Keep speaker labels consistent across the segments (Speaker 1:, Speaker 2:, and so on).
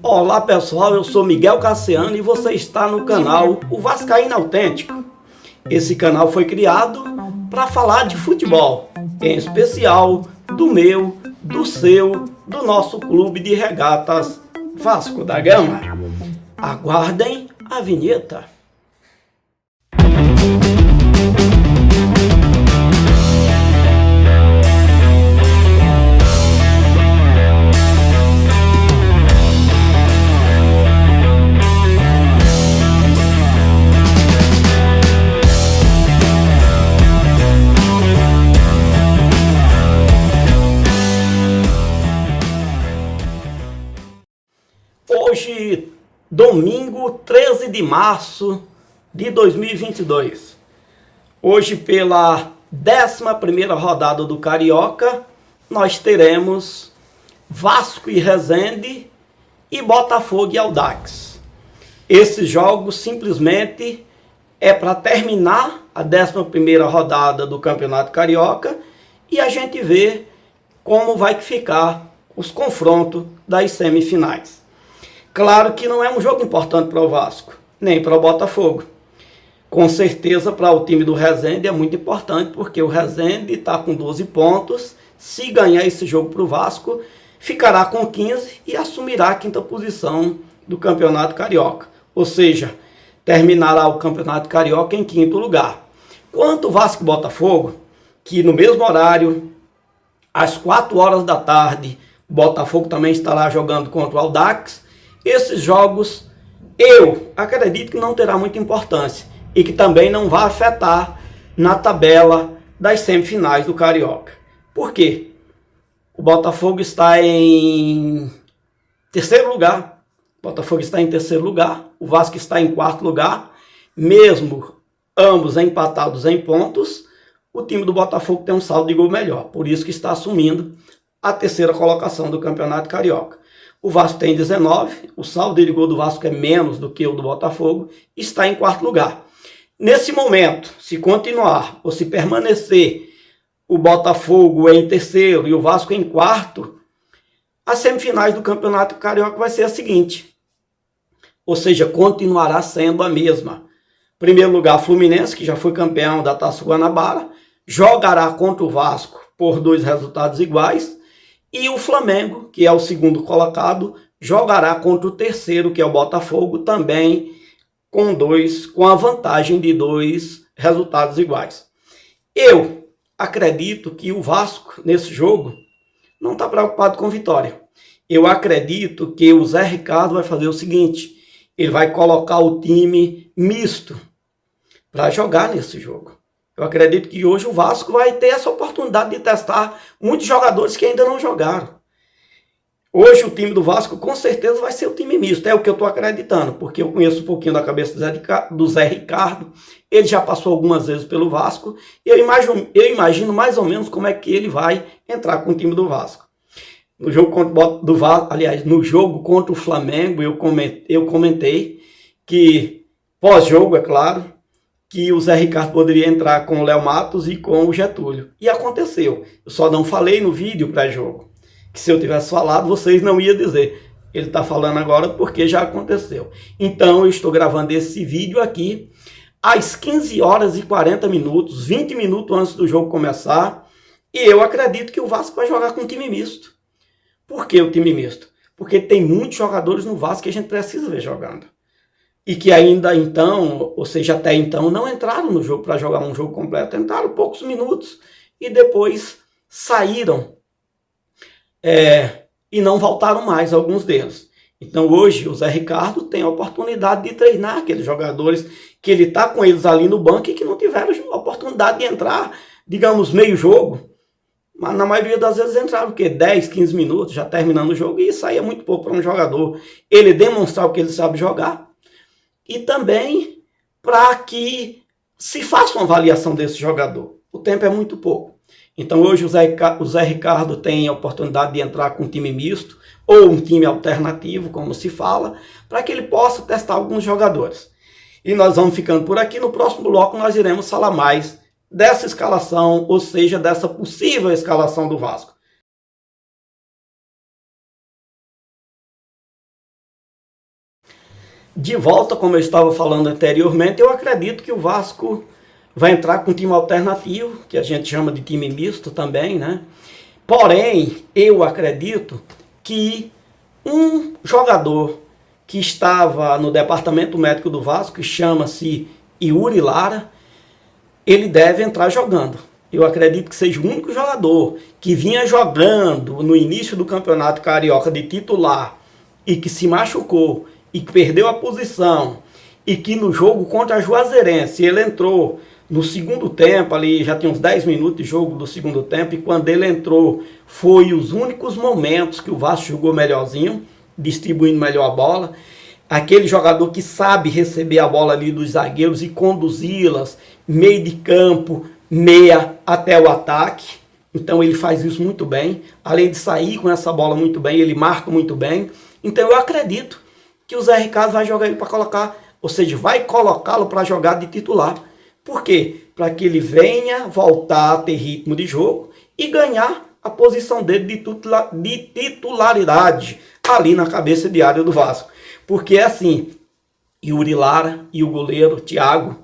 Speaker 1: Olá pessoal, eu sou Miguel Cassiano e você está no canal O Vascaíno Autêntico. Esse canal foi criado para falar de futebol, em especial do meu, do seu, do nosso clube de regatas Vasco da Gama. Aguardem a vinheta. Hoje, domingo 13 de março de 2022. Hoje, pela 11ª rodada do Carioca, nós teremos Vasco e Resende e Botafogo e Audax. Esses jogos simplesmente é para terminar a 11ª rodada do Campeonato Carioca e a gente ver como vai ficar os confrontos das semifinais. Claro que não é um jogo importante para o Vasco, nem para o Botafogo. Com certeza para o time do Resende é muito importante, porque o Resende está com 12 pontos. Se ganhar esse jogo para o Vasco, ficará com 15 e assumirá a 5ª posição do Campeonato Carioca. Ou seja, terminará o Campeonato Carioca em 5º lugar. Quanto o Vasco e Botafogo, que no mesmo horário, às 4 horas da tarde, o Botafogo também estará jogando contra o Audax. Esses jogos, eu acredito que não terá muita importância e que também não vai afetar na tabela das semifinais do Carioca. Por quê? O Botafogo está em terceiro lugar. O Botafogo está em terceiro lugar. O Vasco está em 4º lugar. Mesmo ambos empatados em pontos, o time do Botafogo tem um saldo de gol melhor. Por isso que está assumindo a 3ª colocação do Campeonato Carioca. O Vasco tem 19, o saldo de gol do Vasco é menos do que o do Botafogo, está em 4º lugar. Nesse momento, se continuar ou se permanecer o Botafogo em terceiro e o Vasco em 4º, as semifinais do Campeonato Carioca vai ser a seguinte, ou seja, continuará sendo a mesma. Primeiro lugar, Fluminense, que já foi campeão da Taça Guanabara, jogará contra o Vasco por 2 resultados iguais. E o Flamengo, que é o 2º colocado, jogará contra o 3º, que é o Botafogo, também com a vantagem de 2 resultados iguais. Eu acredito que o Vasco, nesse jogo, não está preocupado com vitória. Eu acredito que o Zé Ricardo vai fazer o seguinte, ele vai colocar o time misto para jogar nesse jogo. Eu acredito que hoje o Vasco vai ter essa oportunidade de testar muitos jogadores que ainda não jogaram. Hoje o time do Vasco com certeza vai ser o time misto, é o que eu estou acreditando, porque eu conheço um pouquinho da cabeça do Zé Ricardo, ele já passou algumas vezes pelo Vasco, e eu imagino mais ou menos como é que ele vai entrar com o time do Vasco. No jogo no jogo contra o Flamengo, eu comentei que, pós-jogo, é claro, que o Zé Ricardo poderia entrar com o Léo Matos e com o Getúlio. E aconteceu. Eu só não falei no vídeo pré-jogo. Que se eu tivesse falado, vocês não iam dizer. Ele está falando agora porque já aconteceu. Então, eu estou gravando esse vídeo aqui às 15 horas e 40 minutos, 20 minutos antes do jogo começar. E eu acredito que o Vasco vai jogar com um time misto. Por que o time misto? Porque tem muitos jogadores no Vasco que a gente precisa ver jogando. E que ainda então, ou seja, até então, não entraram no jogo para jogar um jogo completo. Entraram poucos minutos e depois saíram e não voltaram mais, alguns deles. Então hoje o Zé Ricardo tem a oportunidade de treinar aqueles jogadores que ele está com eles ali no banco e que não tiveram a oportunidade de entrar, digamos, meio jogo. Mas na maioria das vezes entraram, porque 10, 15 minutos, já terminando o jogo, e isso aí é muito pouco para um jogador. Ele demonstrar o que ele sabe jogar. E também para que se faça uma avaliação desse jogador. O tempo é muito pouco. Então hoje o Zé Ricardo tem a oportunidade de entrar com um time misto, ou um time alternativo, como se fala, para que ele possa testar alguns jogadores. E nós vamos ficando por aqui. No próximo bloco nós iremos falar mais dessa escalação, ou seja, dessa possível escalação do Vasco. de volta, como eu estava falando anteriormente, eu acredito que o Vasco vai entrar com um time alternativo, que a gente chama de time misto também, né? Porém, eu acredito que um jogador que estava no departamento médico do Vasco, que chama-se Yuri Lara, ele deve entrar jogando. Eu acredito que seja o único jogador que vinha jogando no início do Campeonato Carioca de titular e que se machucou e que perdeu a posição e que no jogo contra a Juazeirense ele entrou no segundo tempo, ali já tinha uns 10 minutos de jogo do segundo tempo, e quando ele entrou foi os únicos momentos que o Vasco jogou melhorzinho, distribuindo melhor a bola. Aquele jogador que sabe receber a bola ali dos zagueiros e conduzi-las, meio de campo, meia até o ataque. Então ele faz isso muito bem. Além de sair com essa bola muito bem, ele marca muito bem. Então eu acredito que o Zé Ricardo vai jogar ele para colocar, ou seja, vai colocá-lo para jogar de titular. Por quê? Para que ele venha voltar a ter ritmo de jogo e ganhar a posição dele de titularidade ali na cabeça de área do Vasco. Porque é assim, Yuri Lara e o goleiro Thiago,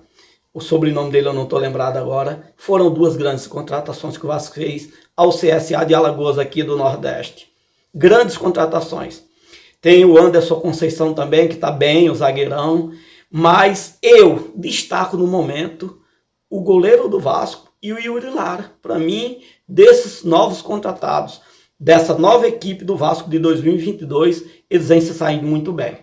Speaker 1: o sobrenome dele eu não estou lembrado agora, foram duas grandes contratações que o Vasco fez ao CSA de Alagoas aqui do Nordeste. Grandes contratações. Tem o Anderson Conceição também, que está bem, o zagueirão. Mas eu destaco no momento o goleiro do Vasco e o Yuri Lara. Para mim, desses novos contratados, dessa nova equipe do Vasco de 2022, eles vêm se saindo muito bem.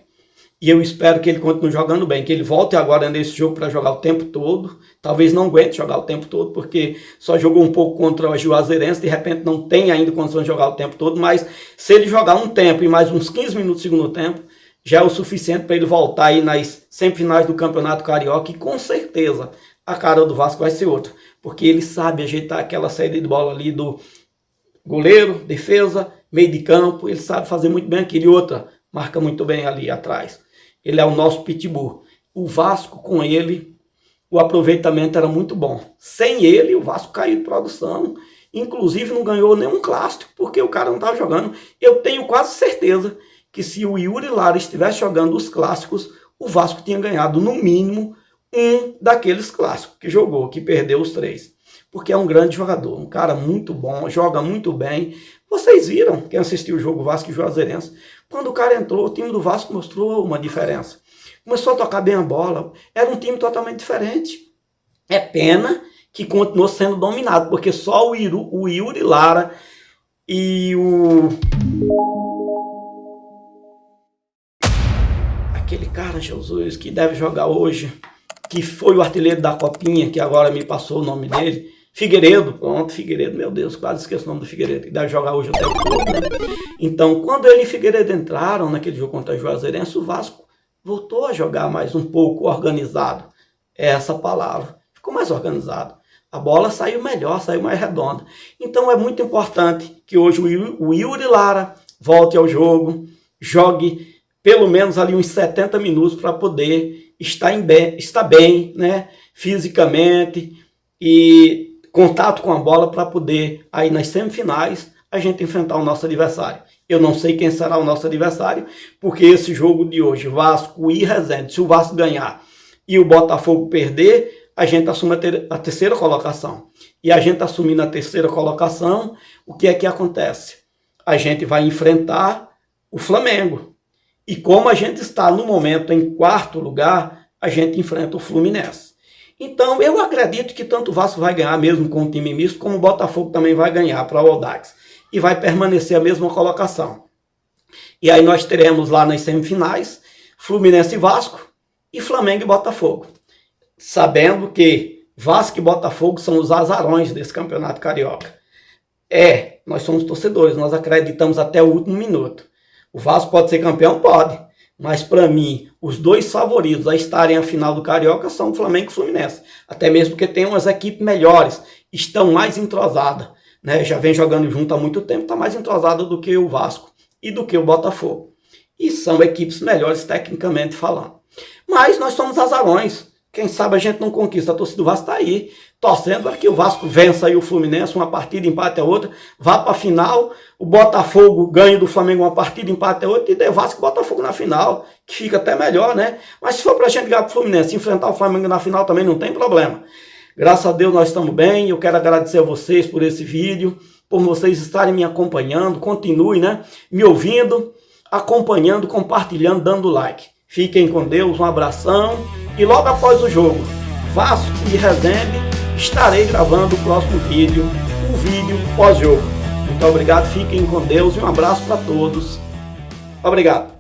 Speaker 1: E eu espero que ele continue jogando bem, que ele volte agora nesse jogo para jogar o tempo todo. Talvez não aguente jogar o tempo todo, porque só jogou um pouco contra a Juazeirense, de repente não tem ainda condições de jogar o tempo todo, mas se ele jogar um tempo e mais uns 15 minutos do segundo tempo, já é o suficiente para ele voltar aí nas semifinais do Campeonato Carioca, e com certeza a cara do Vasco vai ser outra, porque ele sabe ajeitar aquela saída de bola ali do goleiro, defesa, meio de campo, ele sabe fazer muito bem aquilo, e outra, marca muito bem ali atrás. Ele é o nosso pitbull. O Vasco com ele, o aproveitamento era muito bom. Sem ele, o Vasco caiu de produção, inclusive não ganhou nenhum clássico, porque o cara não estava jogando. Eu tenho quase certeza que se o Yuri Lara estivesse jogando os clássicos, o Vasco tinha ganhado no mínimo um daqueles clássicos que jogou, que perdeu os 3. Porque é um grande jogador, um cara muito bom, joga muito bem. Vocês viram, quem assistiu o jogo Vasco e Juazeirense, quando o cara entrou, o time do Vasco mostrou uma diferença. Começou a tocar bem a bola, era um time totalmente diferente. É pena que continuou sendo dominado, porque só o Yuri Lara e aquele cara, Jesus, que deve jogar hoje, que foi o artilheiro da Copinha, que agora me passou o nome dele, Figueiredo, pronto, Figueiredo, meu Deus, quase esqueço o nome do Figueiredo, que deve jogar hoje o tempo todo, né? Então, quando ele e Figueiredo entraram naquele jogo contra a Juazeirense, o Vasco voltou a jogar mais um pouco organizado, é essa palavra, ficou mais organizado. A bola saiu melhor, saiu mais redonda. Então é muito importante que hoje o Yuri Lara volte ao jogo, jogue pelo menos ali uns 70 minutos para poder estar bem, né, fisicamente, e contato com a bola para poder, aí nas semifinais, a gente enfrentar o nosso adversário. Eu não sei quem será o nosso adversário, porque esse jogo de hoje, Vasco e Resende, se o Vasco ganhar e o Botafogo perder, a gente assume a terceira colocação. E a gente assumindo a terceira colocação, o que é que acontece? A gente vai enfrentar o Flamengo. E como a gente está no momento em quarto lugar, a gente enfrenta o Fluminense. Então eu acredito que tanto o Vasco vai ganhar mesmo com o time misto, como o Botafogo também vai ganhar para o Audax. E vai permanecer a mesma colocação. E aí nós teremos lá nas semifinais, Fluminense e Vasco, e Flamengo e Botafogo. Sabendo que Vasco e Botafogo são os azarões desse campeonato carioca. Nós somos torcedores, nós acreditamos até o último minuto. O Vasco pode ser campeão? Pode. Mas para mim, os dois favoritos a estarem à final do Carioca são o Flamengo e o Fluminense. Até mesmo porque tem umas equipes melhores, estão mais entrosadas, né? Já vem jogando junto há muito tempo, está mais entrosada do que o Vasco e do que o Botafogo. E são equipes melhores tecnicamente falando. Mas nós somos azarões. Quem sabe a gente não conquista. A torcida do Vasco está aí, torcendo para que o Vasco vença aí o Fluminense, uma partida, empate a outra, vá para a final, o Botafogo ganhe do Flamengo uma partida, empate a outra, e dê Vasco e Botafogo na final, que fica até melhor, né? Mas se for para a gente ganhar para o Fluminense, enfrentar o Flamengo na final também não tem problema. Graças a Deus nós estamos bem. Eu quero agradecer a vocês por esse vídeo, por vocês estarem me acompanhando. Continue, né, me ouvindo, acompanhando, compartilhando, dando like. Fiquem com Deus, um abração. E logo após o jogo, Vasco e Resende, estarei gravando o próximo vídeo, o vídeo pós-jogo. Muito obrigado, fiquem com Deus e um abraço para todos. Obrigado.